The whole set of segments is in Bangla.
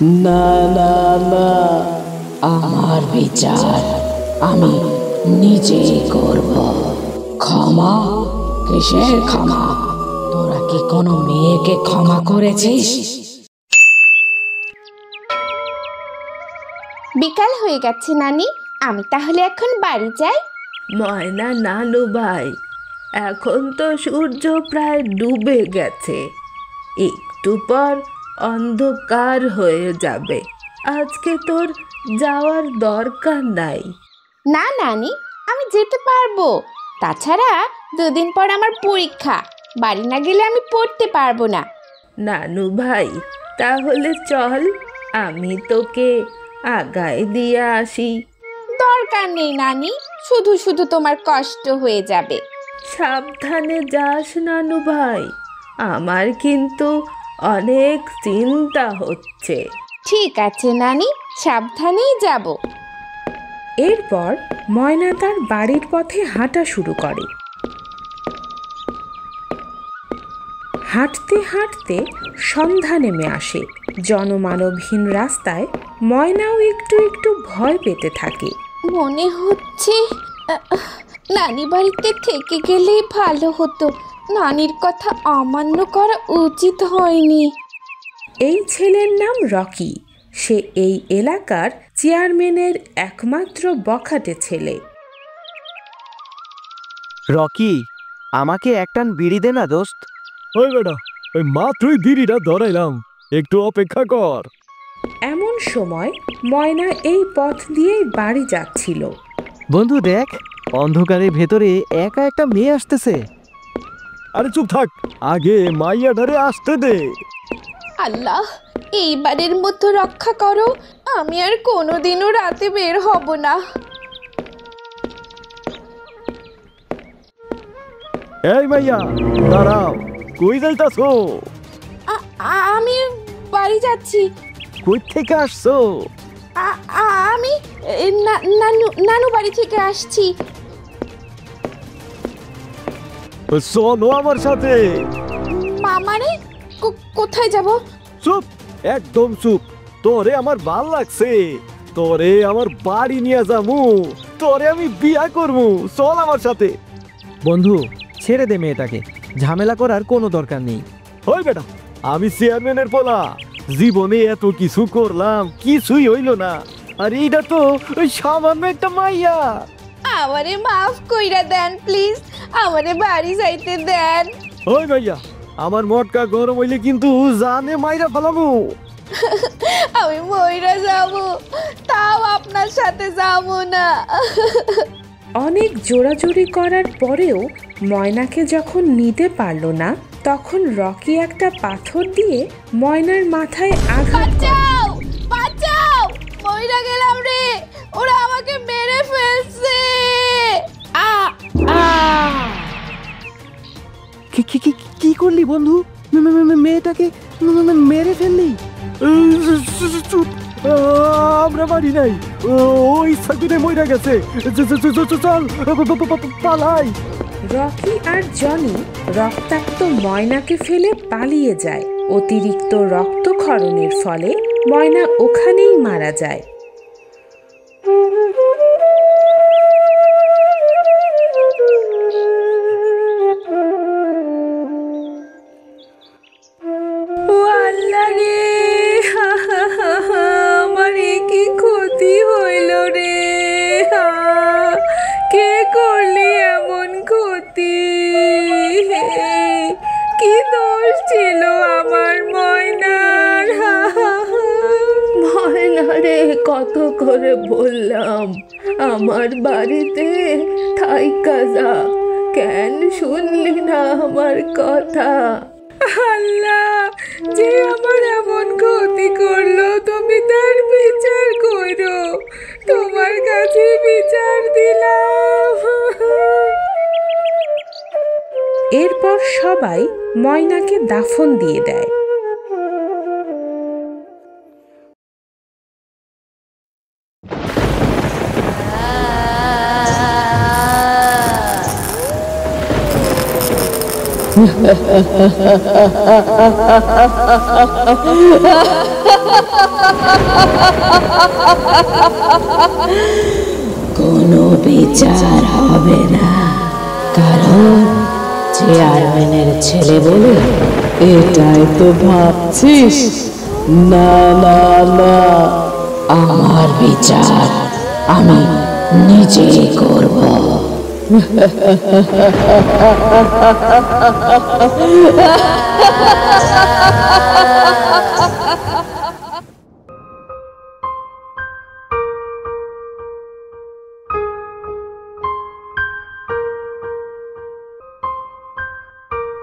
না না না, আমার বিচার আমি নিজেই করব। ক্ষমা? কিসের ক্ষমা? তোরা কি কোনো মেয়েকে ক্ষমা করেছিস? বিকাল হয়ে গেছে নানি, আমি তাহলে এখন বাড়ি যাই। ময়না নানু ভাই, এখন তো সূর্য প্রায় ডুবে গেছে, একটু পর অন্ধকার হয়ে যাবে। আজকে তোর যাওয়ার দরকার নাই। না নানি, আমি যেতে পারবো। তাছাড়া 2 দিন পর আমার পরীক্ষা, বাড়ি না গেলে আমি পড়তে পারবো না। নানু ভাই, তাহলে চল, আমি তোকে আগায় দিয়ে আসি। দরকার নেই নানি, শুধু শুধু তোমার কষ্ট হয়ে যাবে। সাবধানে যাস নানু ভাই, আমার কিন্তু অনেক চিন্তা হচ্ছে। ঠিক আছে নানি, সাবধানেই যাব। এরপর ময়না তার বাড়ির পথে হাঁটা শুরু করে। হাঁটতে হাঁটতে সন্ধ্যা নেমে আসে। জনমানবহীন রাস্তায় ময়নাও একটু একটু ভয় পেতে থাকে। মনে হচ্ছে নানি বাড়িতে থেকে গেলেই ভালো হতো, নানির কথা অমান্য করা উচিত হয়নি। এই ছেলের নাম রকি, সে এই এলাকার চেয়ারম্যানের একমাত্র বখাটে ছেলে। রকি, আমাকে একটান বিড়ি দে না দোস্ত। ওই বেটা, ওই মাত্রই বিড়িটা ধরাইলাম, একটু অপেক্ষা কর। এমন সময় ময়না এই পথ দিয়েই বাড়ি যাচ্ছিল। বন্ধু দেখ, অন্ধকারের ভেতরে একা একটা মেয়ে আসতেছে। আরে চুপ থাক, আগে মাইয়াটারে আসতে দে। আল্লাহ, এইবারের মতো রক্ষা করো, আমি আর কোনোদিনও রাতে বের হব না। এই মাইয়া, দাঁড়াও, কই যাইতাছো? আমি বাড়ি যাচ্ছি। কই থেকে আসছো? আমি নানু বাড়ি থেকে আসছি। চলো আমার সাথে। মানে কোথায় যাব? চুপ, একদম চুপ। তোরে আমার ভাল লাগছে, তোরে আমার বাড়ি নিয়ে যাবো, তোরে আমি বিয়া করবো, চল আমার সাথে। বন্ধু, ছেড়ে দে মেয়েটাকে, ঝামেলা করার কোনো দরকার নেই। ওই বেটা, আমি চেয়ারম্যানের পোলা, জীবনে এত কিছু করলাম, কিছুই হইল না, আর এইটা তো ওই সামান্য একটা মাইয়া। আমারে মাফ কইরা দেন প্লিজ, আমারে বাড়ি যাইতে দেন। ওই মাইয়া, আমার মটকা গরম হইলে কিন্তু জানে মাইরা ফেলামু। আমি মইরা যাব, তাও আপনার সাথে যাব না। অনেক জোরাজুরি করার পরেও ময়নাকে যখন নিতে পারল না, তখন রকি একটা পাথর দিয়ে ময়নার মাথায় আঘাত করে। বাঁচাও, বাঁচাও, মইরা গেলাম রে, ওরা আমাকে মেরে ফেলছে। কি করলি বন্ধু? মেয়েটাকে মেরে ফেললি? চুপ, আমরা বাড়ি নাই, ওই সাকুরে মইরা গেছে, চল পালাই। রকি আর জনি রক্তাক্ত ময়নাকে ফেলে পালিয়ে যায়। অতিরিক্ত রক্তক্ষরণের ফলে ময়না ওখানেই মারা যায়। ও আল্লাহ রে, আমার কি ক্ষতি হইল রে, কে করলি এমন ক্ষতি? কি দোষ ছিল আমার ময়নার? ময়না রে, কত করে বললাম আমার বাড়িতে থাইকা যা, কেন শুনলি না আমার কথা? আল্লাহ, যে আমার এমন ক্ষতি করলো, তুমি তার বিচার করো, তোমার কাছে বিচার দিলাম। এরপর সবাই ময়নাকে দাফন দিয়ে দেয়। ha ha ha ha ha ha ha ha ha কোনো বিচার হবে না, কারণ চেয়ারম্যানের ছেলে বলে এটাই তো ভাবছিস। না না না, আমার বিচার আমি নিজেই করব।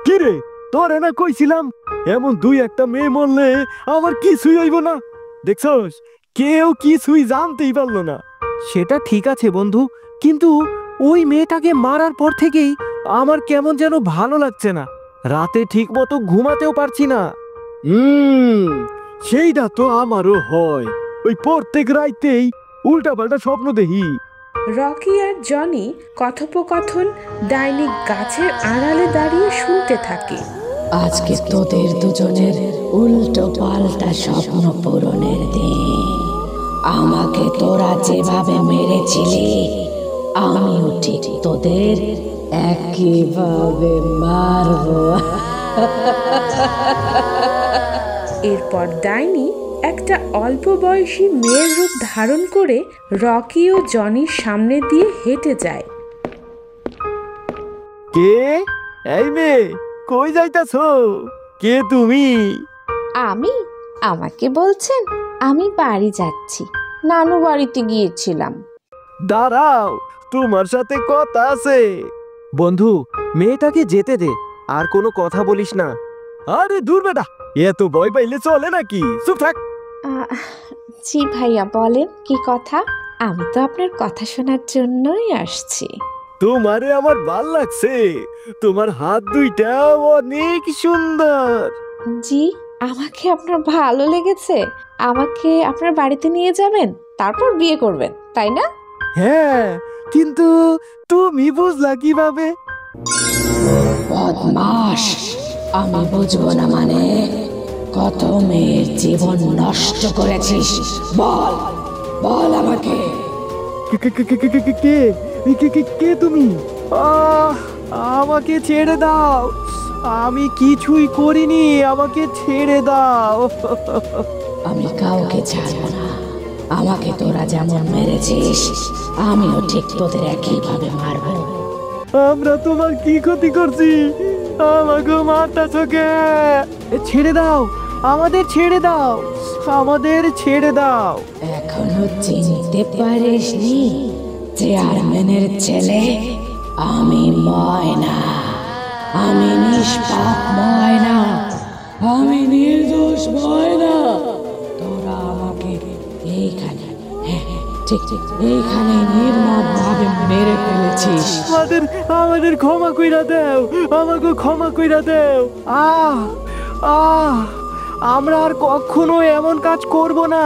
কিরে, তোরে না কইছিলাম এমন দুই একটা মেয়ে মরলে আমার কিছুই হইব না। দেখছস, কেউ কিছুই জানতেই পারলো না। সেটা ঠিক আছে বন্ধু, কিন্তু ওই মেয়েটাকে মারার পর থেকেই আমার কেমন যেন ভালো লাগছে না। রাতে ঠিক মতো ঘুমাতেও পারছি না। সেইটা তো আমারও হয়। ওই প্রত্যেক রাইতেই উল্টাপাল্টা স্বপ্ন দেখি। রকি আর জনি কথোপকথন ডাইনি গাছের আড়ালে দাঁড়িয়ে শুনতে থাকে। আজকে তোদের দুজনের উল্টো পাল্টা স্বপ্ন পূরণের দিন। আমাকে তোরা যেভাবে মেরেছিলি, আমিও ঠিক তোদের একইভাবে মারবো। এরপর ডাইনি একটা অল্প বয়সী মেয়ের রূপ ধারণ করে রকি ও জনির সামনে দিয়ে হেঁটে যায়। কে? এই মেয়ে, কই যাইতাছো? কে তুমি? আমাকে বলছেন? আমি বাড়ি যাচ্ছি, নানু বাড়িতে গিয়েছিলাম। দাঁড়াও, তোমার সাথে কথা আছে। বন্ধু, মেয়েটাকে যেতে দে, আর কোনো কথা বলিস না। আরে দূর বেটা, এত ভয় পাইলে চলে নাকি? চুপ থাক। জি ভাইয়া, বলেন কি কথা? আমি তো আপনার কথা শোনার জন্যই আসছি। তোমারে আমার ভাল লাগছে। তোমার হাত দুইটা অনেক সুন্দর। জি, আমাকে আপনার ভালো লেগেছে? আমাকে আপনার বাড়িতে নিয়ে যাবেন, তারপর বিয়ে করবেন, তাই না? হ্যাঁ, কিন্তু তুমি বুঝলা কিভাবে? বদমাস, আমি বুঝবো না মানে? কত মেয়ের জীবন নষ্ট করেছিস, বল বল আমাকে। কে তুমি? আমাকে ছেড়ে দাও, আমি কিছুই করিনি, আমাকে ছেড়ে দাও। আমি কাউকে ছাড়বো না। আমাকে তোরা যেমন মেরেছিস, আমিও ঠিক তোদের একইভাবে মারবো। আমরা তোমার কি ক্ষতি করছি? আমাকে মারতাছো কে? ছেড়ে দাও, আমাদের ছেড়ে দাও, আমাদের ছেড়ে দাও। এখনো চিনতে পারিসনি চেয়ারম্যানের ছেলে? আমি ময়না, আমি নিষ্পাপ ময়না, আমি নির্দোষ ময়না। তোরা আমাকে এইখানে, ঠিক ঠিক এইখানে নির্মম ভাবে মেরে ফেলেছিস। আমাদের ক্ষমা কইরা দাও, আমাকে ক্ষমা কইরা দাও। আহ আহ আমরা আর কখনো এমন কাজ করব না।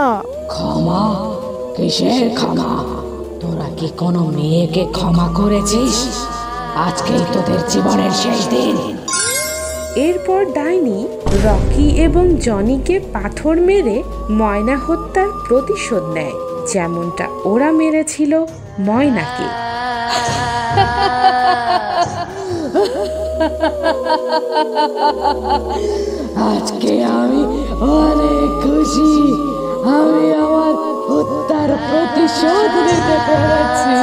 ক্ষমা? কিসের ক্ষমা? তোরা কি কোনো মেয়েকে ক্ষমা করেছিস? আজকেই তোদের জীবনের শেষ দিন। এরপর ডাইনি রকি এবং জনিকে পাথর মেরে ময়না হত্যার প্রতিশোধ নেয়, যেমনটা ওরা মেরেছিল ময়নাকে। আজকে আমি অনেক খুশি, আমি আমার হত্যার প্রতিশোধ নিতে পেরেছি।